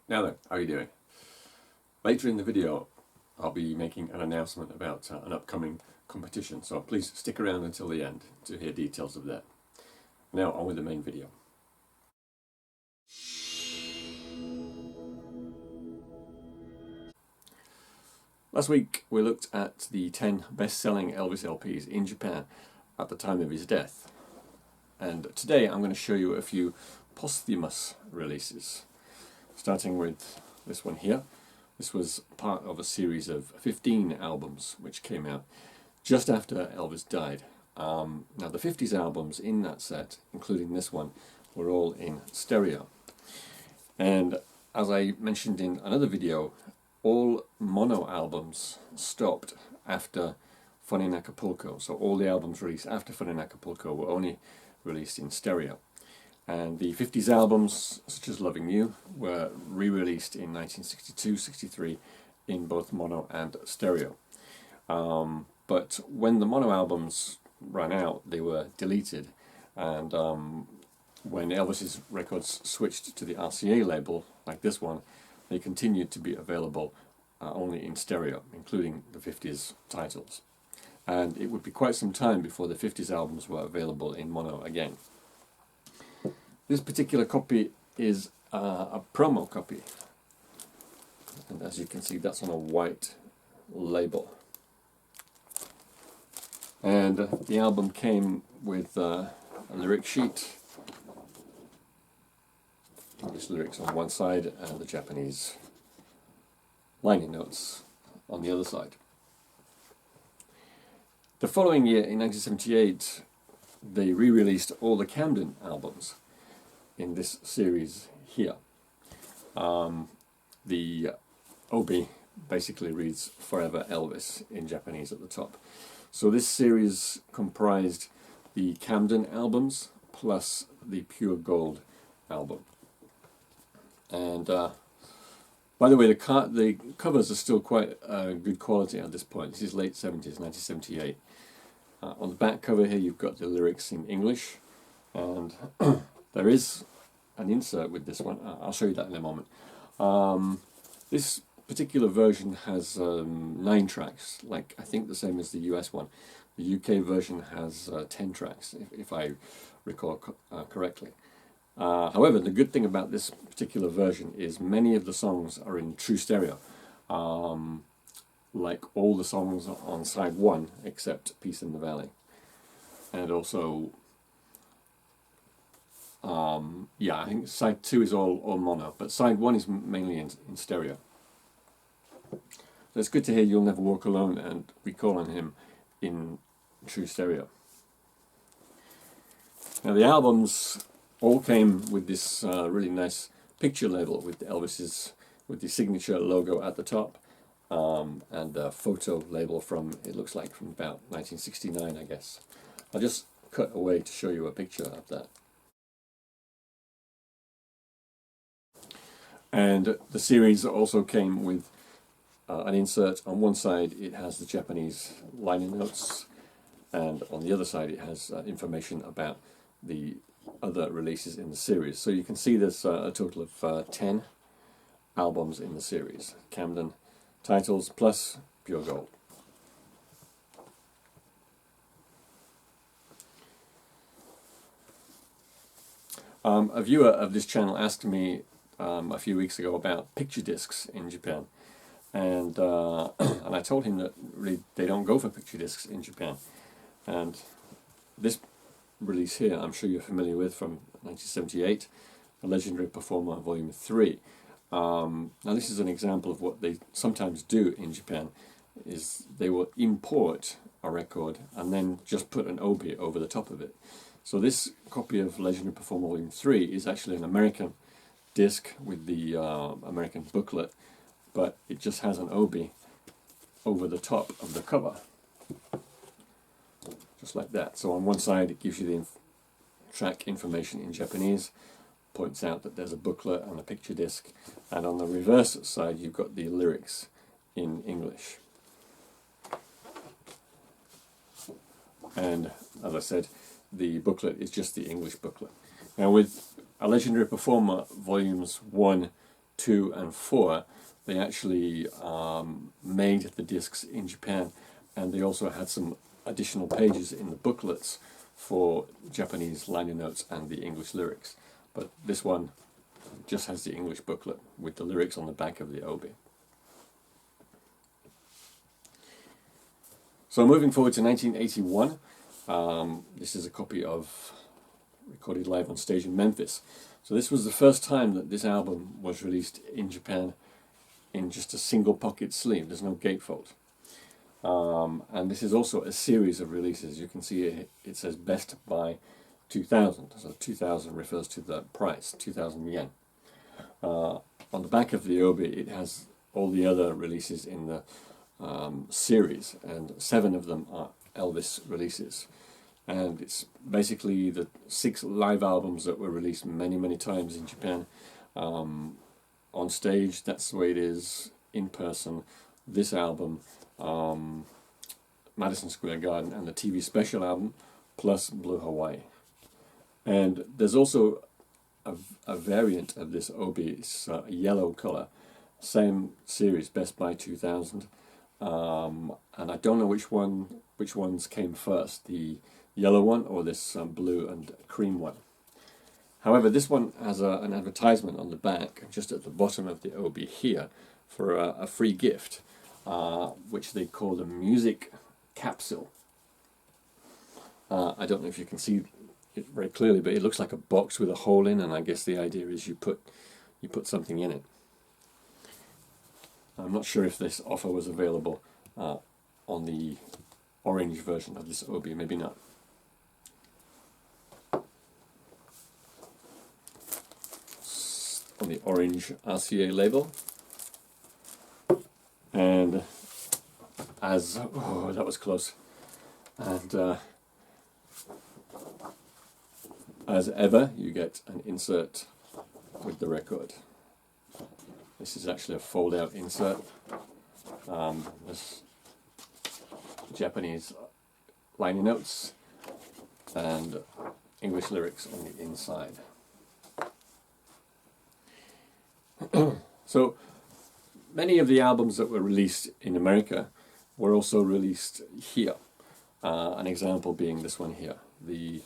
Now then, how are you doing? Later in the video I'll be making an announcement about an upcoming competition, so please stick around until the end to hear details of that. Now on with the main video. Last week we looked at the 10 best-selling Elvis LPs in Japan at the time of his death, and today I'm going to show you a few posthumous releases, starting with this one here. This was part of a series of 15 albums which came out just after Elvis died. Now the 50s albums in that set, including this one, were all in stereo. And as I mentioned in another video, all mono albums stopped after Fun in Acapulco. So all the albums released after Fun in Acapulco were only released in stereo. And the 50s albums, such as Loving You, were re-released in 1962-63 in both mono and stereo. But when the mono albums ran out, they were deleted. And when Elvis's records switched to the RCA label, like this one, they continued to be available only in stereo, including the 50s titles. And it would be quite some time before the 50s albums were available in mono again. This particular copy is a promo copy, and as you can see, that's on a white label. And the album came with a lyric sheet, English lyrics on one side and the Japanese liner notes on the other side. The following year, in 1978, they re-released all the Camden albums in this series here. The obi basically reads Forever Elvis in Japanese at the top. So this series comprised the Camden albums plus the Pure Gold album. And by the way, the covers are still quite good quality at this point. This is late 70s, 1978. On the back cover here you've got the lyrics in English, and there is an insert with this one. I'll show you that in a moment. This particular version has 9 tracks, like I think the same as the US one. The UK version has 10 tracks, if I recall correctly. However, the good thing about this particular version is many of the songs are in true stereo, like all the songs on side 1 except Peace in the Valley. And also, I think side 2 is all mono, but side 1 is mainly in stereo. So it's good to hear You'll Never Walk Alone and We Call on Him in true stereo. Now the albums all came with this really nice picture label with with the signature logo at the top, and a photo label from, it looks like from about 1969, I guess. I'll just cut away to show you a picture of that. And the series also came with an insert. On one side it has the Japanese liner notes, and on the other side it has information about the other releases in the series. So you can see there's a total of 10 albums in the series. Camden titles plus Pure Gold. A viewer of this channel asked me a few weeks ago about picture discs in Japan, and and I told him that really they don't go for picture discs in Japan. And this release here, I'm sure you're familiar with, from 1978, A Legendary Performer Volume 3. Now this is an example of what they sometimes do in Japan, is they will import a record and then just put an obi over the top of it. So this copy of Legendary Performer Volume 3 is actually an American disc with the American booklet, but it just has an obi over the top of the cover, just like that. So on one side it gives you the track information in Japanese, points out that there's a booklet and a picture disc, and on the reverse side you've got the lyrics in English. And as I said, the booklet is just the English booklet. Now with A Legendary Performer Volumes 1 2 and 4, they actually made the discs in Japan, and they also had some additional pages in the booklets for Japanese liner notes and the English lyrics. But this one just has the English booklet with the lyrics on the back of the obi. So moving forward to 1981, this is a copy of recorded live on stage in Memphis. So this was the first time that this album was released in Japan in just a single pocket sleeve. There's no gatefold. And this is also a series of releases. You can see it says Best by 2000. So 2000 refers to the price, 2000 yen. On the back of the obi it has all the other releases in the series, and 7 of them are Elvis releases. And it's basically the 6 live albums that were released many times in Japan. On stage, that's the way it is. In person, this album, Madison Square Garden, and the TV special album, plus Blue Hawaii. And there's also a variant of this obi. It's a yellow color, same series, Best by 2000. And I don't know which ones came first, the yellow one or this blue and cream one. However, this one has an advertisement on the back, just at the bottom of the obi here, for a free gift, which they call the music capsule. I don't know if you can see it very clearly, but it looks like a box with a hole in, and I guess the idea is you put something in it. I'm not sure if this offer was available on the orange version of this obi, maybe not. On the orange RCA label, and that was close, and as ever you get an insert with the record. This is actually a fold-out insert. There's Japanese liner notes and English lyrics on the inside. So many of the albums that were released in America were also released here. An example being this one here, the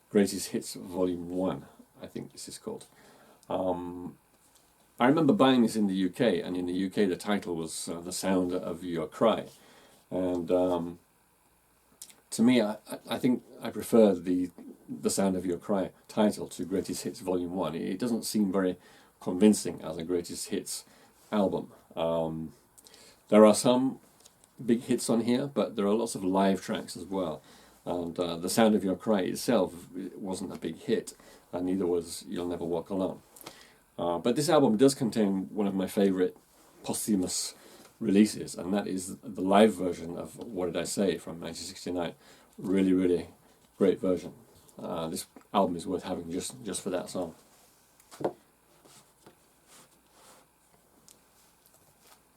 Greatest Hits Volume 1, I think this is called. I remember buying this in the UK, and in the UK the title was The Sound of Your Cry. And to me, I think I prefer the Sound of Your Cry title to Greatest Hits Volume 1. It doesn't seem very convincing as a greatest hits album. There are some big hits on here, but there are lots of live tracks as well. And The Sound of Your Cry itself wasn't a big hit, and neither was You'll Never Walk Alone. But this album does contain one of my favourite posthumous releases, and that is the live version of What Did I Say from 1969. Really great version. This album is worth having just for that song.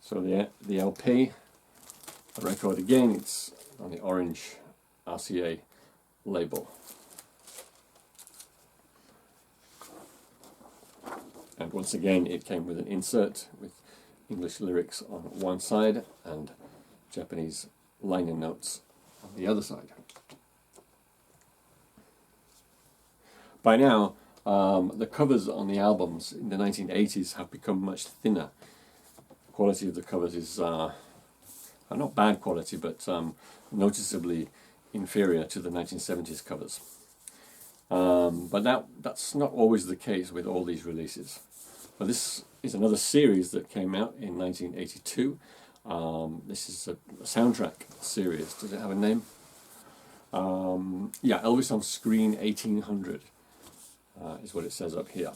So the LP, the record again, it's on the orange RCA label. And once again it came with an insert with English lyrics on one side and Japanese liner notes on the other side. By now, the covers on the albums in the 1980s have become much thinner. Quality of the covers is not bad quality, but noticeably inferior to the 1970s covers. But that's not always the case with all these releases. But this is another series that came out in 1982. This is a soundtrack series. Does it have a name? Yeah, Elvis on Screen 1800 is what it says up here.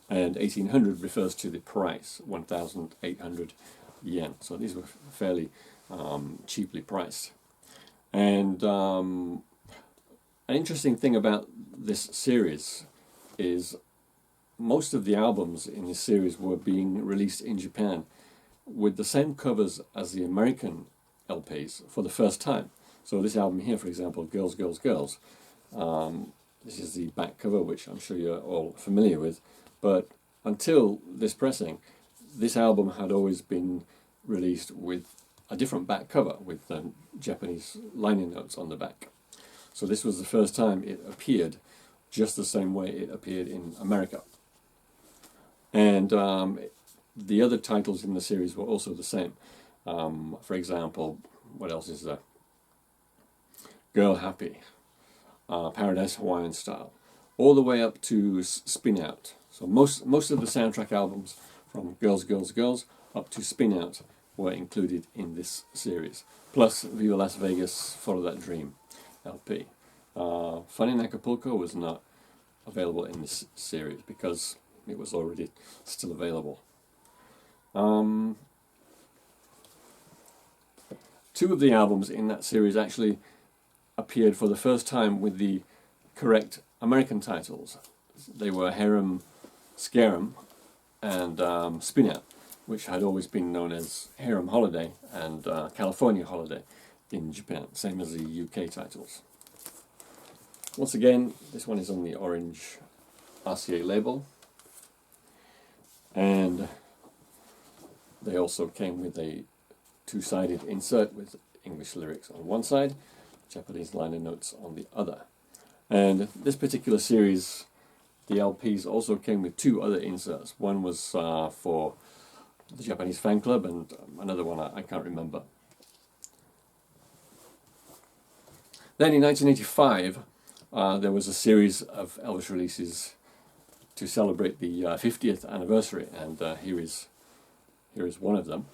And 1800 refers to the price, 1,800 yen. So these were fairly cheaply priced. And an interesting thing about this series is most of the albums in this series were being released in Japan with the same covers as the American LPs for the first time. So this album here, for example, Girls, Girls, Girls, this is the back cover, which I'm sure you're all familiar with, but until this pressing, this album had always been released with a different back cover with Japanese liner notes on the back. So this was the first time it appeared just the same way it appeared in America. And the other titles in the series were also the same. For example, what else is there? Girl Happy, Paradise Hawaiian Style, all the way up to Spin Out. So most of the soundtrack albums, from Girls, Girls, Girls up to Spin Out, were included in this series. Plus Viva Las Vegas, Follow That Dream LP. Fun in Acapulco was not available in this series because it was already still available. Two of the albums in that series actually appeared for the first time with the correct American titles. They were Harem Scarum and Spin Out, which had always been known as Harem Holiday and California Holiday in Japan, same as the UK titles. Once again, this one is on the orange RCA label, and they also came with a two-sided insert with English lyrics on one side, Japanese liner notes on the other. And this particular series, the LPs also came with two other inserts. One was for the Japanese fan club, and another one I can't remember. Then in 1985, there was a series of Elvis releases to celebrate the 50th anniversary, and here is one of them.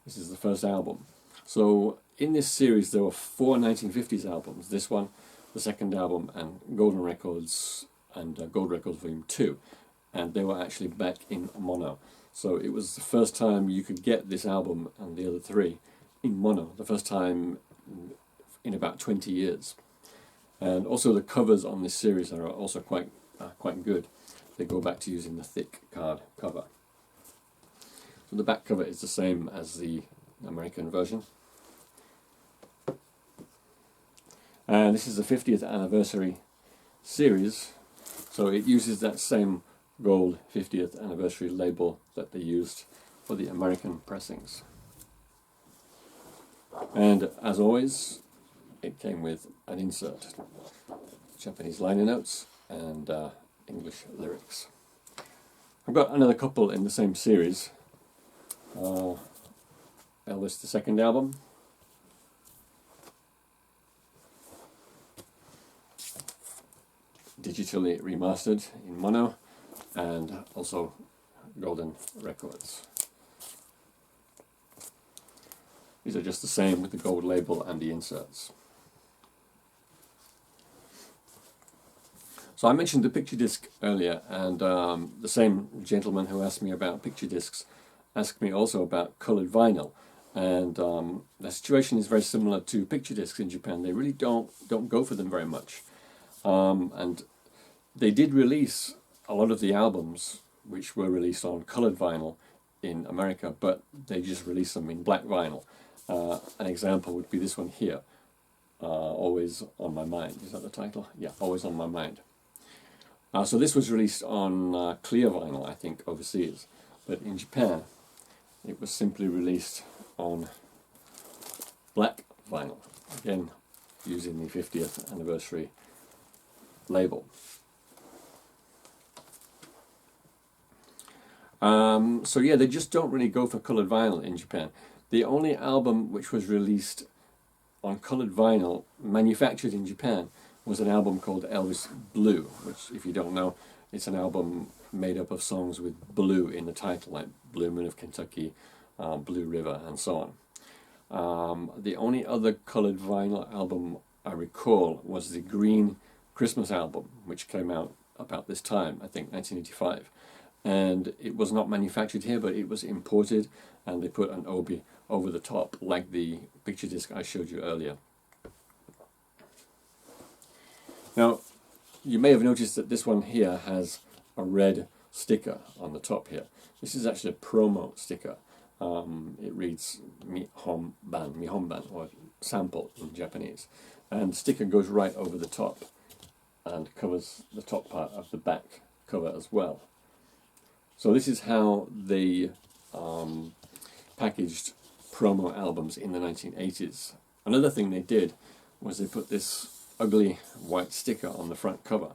This is the first album. So in this series there were 4 1950s albums, this one, the second album, and Golden Records and Gold Records Volume 2, and they were actually back in mono. So it was the first time you could get this album and the other 3 in mono, the first time in about 20 years. And also the covers on this series are also quite good. They go back to using the thick card cover. So the back cover is the same as the American version. And this is the 50th anniversary series, so it uses that same gold 50th anniversary label that they used for the American pressings. And as always, it came with an insert, Japanese liner notes and English lyrics. I've got another couple in the same series. Elvis, the second album. Digitally remastered in mono, and also Golden Records. These are just the same with the gold label and the inserts. So I mentioned the picture disc earlier, and the same gentleman who asked me about picture discs asked me also about colored vinyl. And the situation is very similar to picture discs in Japan. They really don't go for them very much. And they did release a lot of the albums which were released on colored vinyl in America, but they just released them in black vinyl. An example would be this one here, Always on My Mind. Is that the title? Yeah, Always on My Mind. So this was released on clear vinyl, I think, overseas. But in Japan, it was simply released on black vinyl, again using the 50th anniversary label. So yeah, they just don't really go for colored vinyl in Japan. The only album which was released on colored vinyl, manufactured in Japan, was an album called Elvis Blue, which, if you don't know, it's an album made up of songs with blue in the title, like Blue Moon of Kentucky, Blue River, and so on. The only other colored vinyl album I recall was the Green Christmas album, which came out about this time, I think 1985. And it was not manufactured here, but it was imported, and they put an obi over the top, like the picture disc I showed you earlier. Now, you may have noticed that this one here has a red sticker on the top here. This is actually a promo sticker. It reads Mihonban, or sample in Japanese. And the sticker goes right over the top and covers the top part of the back cover as well. So this is how they packaged promo albums in the 1980s. Another thing they did was they put this ugly white sticker on the front cover,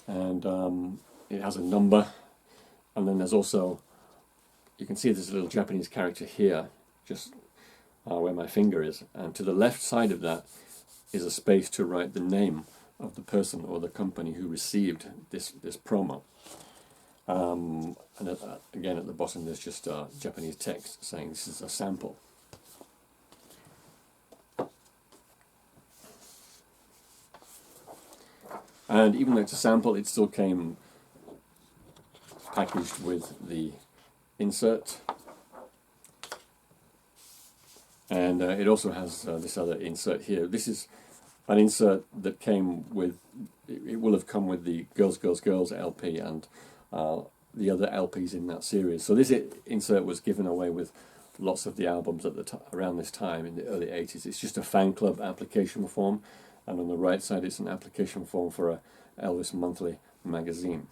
and it has a number, and then there's also, you can see there's a little Japanese character here, just where my finger is, and to the left side of that is a space to write the name of the person or the company who received this promo. And again at the bottom there's just Japanese text saying this is a sample. And even though it's a sample, it still came packaged with the insert. And it also has this other insert here. This is an insert that came with, it will have come with the Girls, Girls, Girls LP and the other LPs in that series. So this insert was given away with lots of the albums at the around this time in the early 80s. It's just a fan club application form, and on the right side it's an application form for a Elvis Monthly magazine.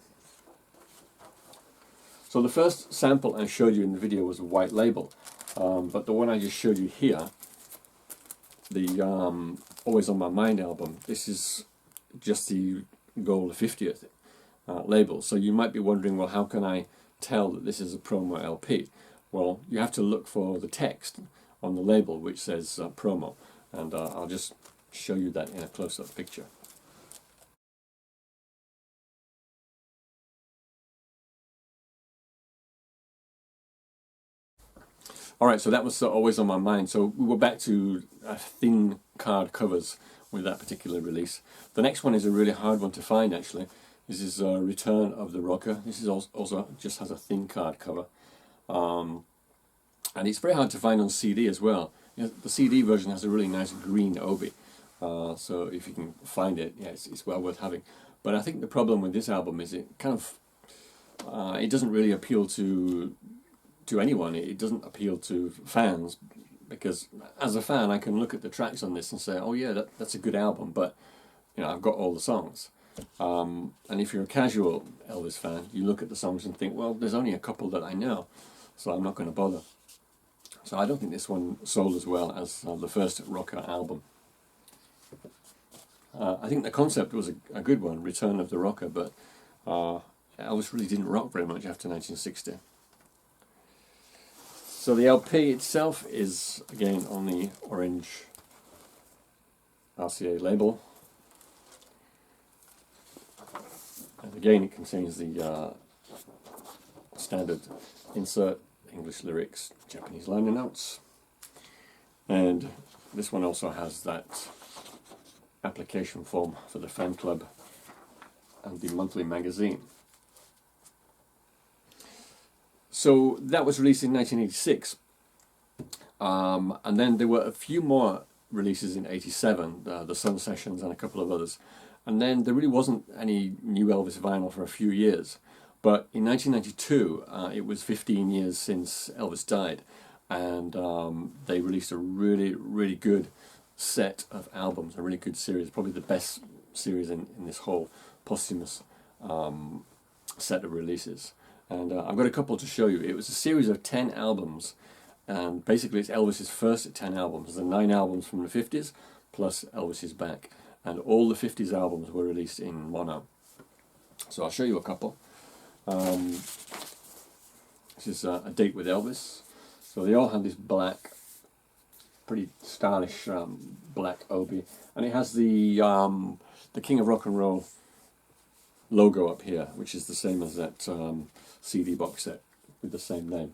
So the first sample I showed you in the video was a white label, but the one I just showed you here, the Always on My Mind album, this is just the gold 50th label. So you might be wondering, well, how can I tell that this is a promo LP? Well, you have to look for the text on the label which says promo, and I'll just show you that in a close-up picture. Alright, so that was Always on My Mind. So we were back to thin card covers with that particular release. The next one is a really hard one to find, actually. This is Return of the Rocker. This is also just has a thin card cover. And it's very hard to find on CD as well. The CD version has a really nice green obi. So if you can find it, yeah, it's well worth having. But I think the problem with this album is it kind of, it doesn't really appeal to anyone. It doesn't appeal to fans, because as a fan I can look at the tracks on this and say, oh yeah, that's a good album, but you know, I've got all the songs. And if you're a casual Elvis fan, you look at the songs and think, well, there's only a couple that I know, so I'm not going to bother. So I don't think this one sold as well as the first Rocker album. I think the concept was a good one, Return of the Rocker, but Elvis really didn't rock very much after 1960. So the LP itself is, again, on the orange RCA label. And again, it contains the standard insert, English lyrics, Japanese liner notes. And this one also has that application form for the fan club and the monthly magazine. So that was released in 1986, and then there were a few more releases in 87, the Sun Sessions and a couple of others, and then there really wasn't any new Elvis vinyl for a few years. But in 1992, it was 15 years since Elvis died, and they released a really, really good set of albums, a really good series, probably the best series in this whole posthumous set of releases. And I've got a couple to show you. It was a series of 10 albums, and basically it's Elvis's first 10 albums. There are 9 albums from the 50s, plus Elvis is back. And all the 50s albums were released in mono. So I'll show you a couple. This is A Date with Elvis. So they all have this black, pretty stylish black obi. And it has the King of Rock and Roll logo up here, which is the same as that CD box set with the same name.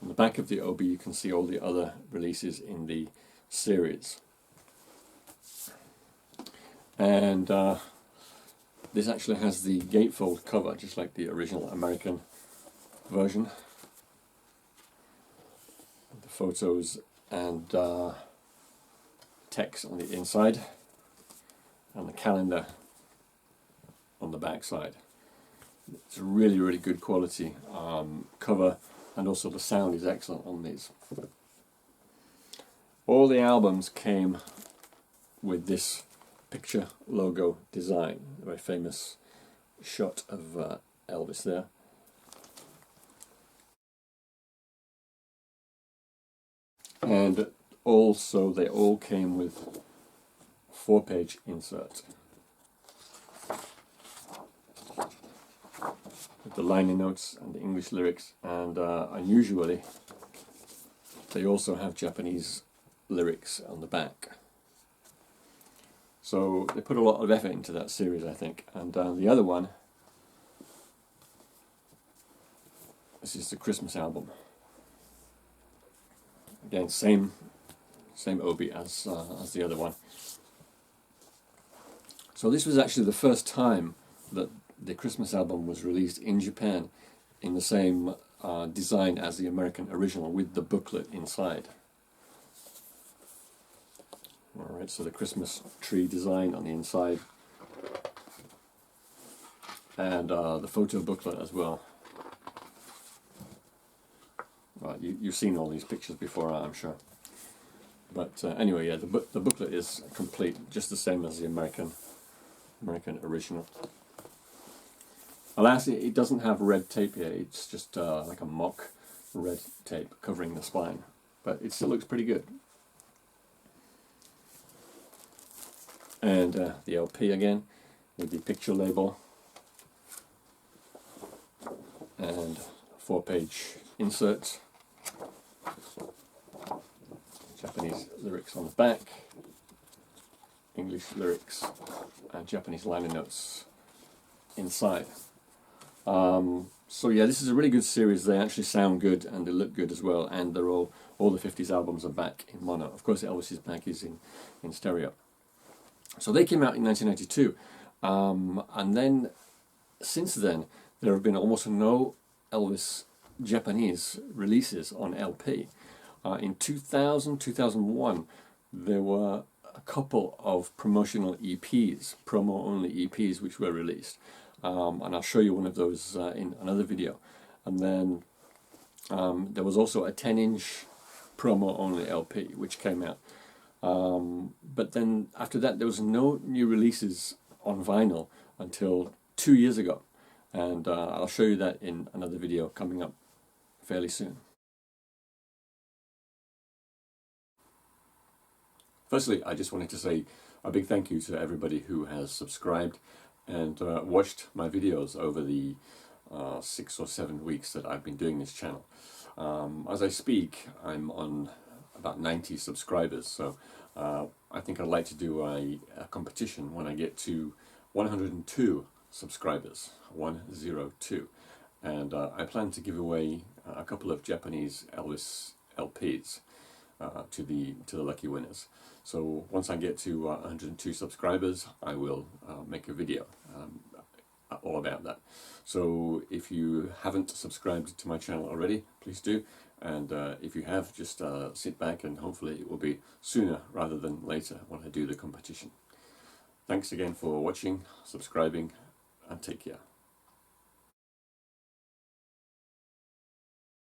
On the back of the obi you can see all the other releases in the series. And this actually has the gatefold cover, just like the original American version. The photos and text on the inside, and the calendar on the back side. It's a really, really good quality cover, and also the sound is excellent on these. All the albums came with this picture logo design, a very famous shot of Elvis there. And also they all came with 4-page insert with the liner notes and the English lyrics, and unusually they also have Japanese lyrics on the back. So they put a lot of effort into that series, I think. And the other one, this is the Christmas album. Again, same obi as the other one. So this was actually the first time that the Christmas album was released in Japan in the same design as the American original, with the booklet inside. Alright, so the Christmas tree design on the inside, and the photo booklet as well. Right, you've seen all these pictures before, I'm sure. But anyway, yeah, the booklet is complete, just the same as the American original. Alas, it doesn't have red tape here. It's just like a mock red tape covering the spine, but it still looks pretty good. And the LP again with the picture label and 4-page insert. Japanese lyrics on the back, English lyrics and Japanese liner notes inside. So yeah, this is a really good series. They actually sound good and they look good as well, and they're all the 50s albums are back in mono. Of course Elvis's back is in stereo. So they came out in 1992, and then since then there have been almost no Elvis Japanese releases on LP. In 2000, 2001 there were a couple of promotional EPs, promo-only EPs, which were released. And I'll show you one of those in another video. And then there was also a 10-inch promo-only LP which came out. But then after that there was no new releases on vinyl until 2 years ago. And I'll show you that in another video coming up fairly soon. Firstly, I just wanted to say a big thank you to everybody who has subscribed and watched my videos over the 6 or 7 weeks that I've been doing this channel. As I speak, I'm on about 90 subscribers, so I think I'd like to do a competition when I get to 102 subscribers, 102, and I plan to give away a couple of Japanese Elvis LPs to the lucky winners. So once I get to 102 subscribers, I will make a video all about that. So if you haven't subscribed to my channel already, please do. And if you have, just sit back and hopefully it will be sooner rather than later when I do the competition. Thanks again for watching, subscribing, and take care.